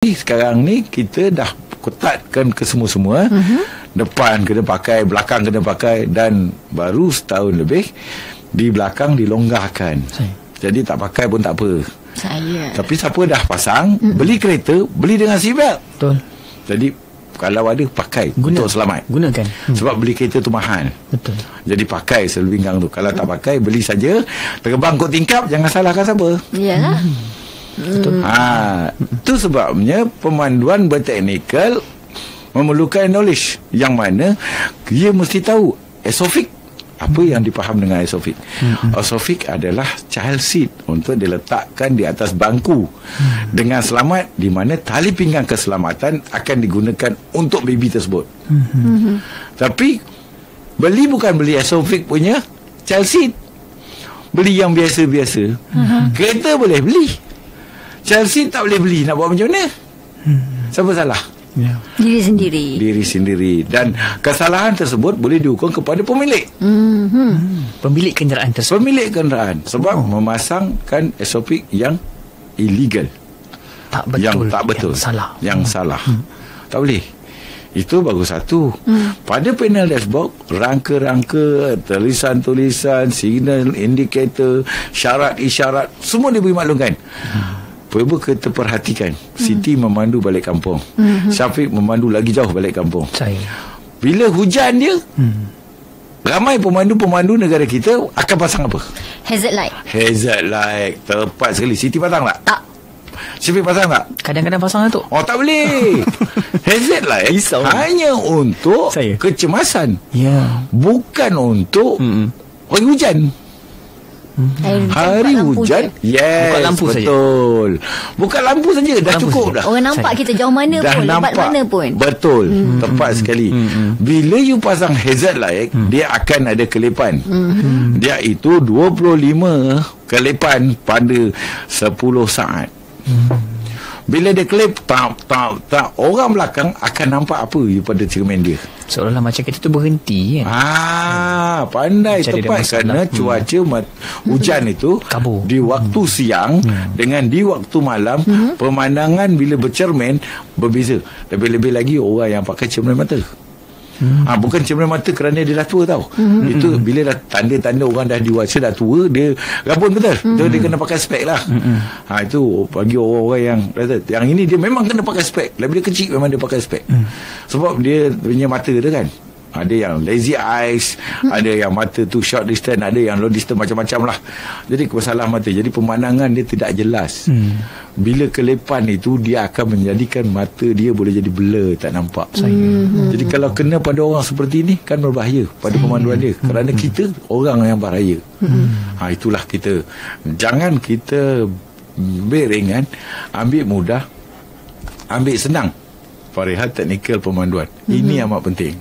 Sekarang ni kita dah ketatkan ke semua-semua. Depan kena pakai, belakang kena pakai, dan baru setahun lebih di belakang dilonggarkan. Jadi tak pakai pun tak apa. Tapi siapa dah pasang, beli kereta, beli dengan seatbelt. Betul. Jadi kalau ada, pakai untuk selamat. Gunakan. Sebab beli kereta tu mahal. Betul. Jadi pakai selebinggang tu. Kalau tak pakai, beli saja, terbang kot tingkap, jangan salahkan siapa. Yalah. Betul. Itu sebabnya pemanduan berteknikal memerlukan knowledge, yang mana dia mesti tahu SOFIC. Apa yang dipaham dengan SOFIC? SOFIC adalah child seat untuk diletakkan di atas bangku dengan selamat, di mana tali pinggang keselamatan akan digunakan untuk baby tersebut. Tapi bukan beli SOFIC punya child seat, beli yang biasa-biasa. Kereta boleh beli, child seat tak boleh beli. Nak buat macam mana? Siapa salah? Diri sendiri. Dan kesalahan tersebut boleh dihukum kepada pemilik. Pemilik kenderaan tersebut. Pemilik kenderaan. Sebab memasangkan SOP yang illegal, Tak betul. yang tak betul, yang salah. Tak boleh. Itu bagus satu. Pada panel dashboard, rangka-rangka, tulisan-tulisan, signal, indikator, syarat-isyarat, semua diberi maklumkan. Perlu kita perhatikan. Siti memandu balik kampung, Syafiq memandu lagi jauh balik kampung. Bila hujan dia, ramai pemandu-pemandu negara kita akan pasang apa? Hazard light. Hazard light. Tepat sekali. Siti pasang tak? Tak. Syafiq pasang tak? Kadang-kadang pasang tu. Oh, tak boleh. Hazard light hanya untuk kecemasan, bukan untuk hari hujan. Hari hujan, bukan lampu betul saja. Bukan lampu saja, dah lampu cukup saja. Dah. Orang nampak kita jauh mana dah pun, lebat mana pun. Betul, tepat sekali. Bila you pasang hazard light, dia akan ada kelepan. Dia itu 25 kelepan pada 10 saat. Bila dia kelip, tak, orang belakang akan nampak apa pada cermin dia. Seolah-olah macam kita tu berhenti kan? Pandai, tepat. Kerana cuaca hujan itu kabur di waktu siang dengan di waktu malam, pemandangan bila bercermin berbeza. Lebih-lebih lagi orang yang pakai cermin mata. Bukan cermin mata kerana dia dah tua tau. Itu bila dah tanda-tanda orang dah dewasa, dah tua, dia rabun betul. Dia kena pakai spek lah. Itu bagi orang-orang yang ini, dia memang kena pakai spek. Bila dia kecil memang dia pakai spek. Sebab dia punya mata dia kan, ada yang lazy eyes, ada yang mata tu short distance, ada yang long distance, macam-macam lah. Jadi kesalahan mata, jadi pemandangan dia tidak jelas. Bila kelepan itu, dia akan menjadikan mata dia boleh jadi blur, tak nampak. Jadi kalau kena pada orang seperti ini, kan berbahaya pada pemanduan dia. Kerana kita orang yang bahaya. Itulah kita. Jangan kita ambil ringan, ambil mudah, ambil senang perihal teknikal pemanduan. Ini amat penting.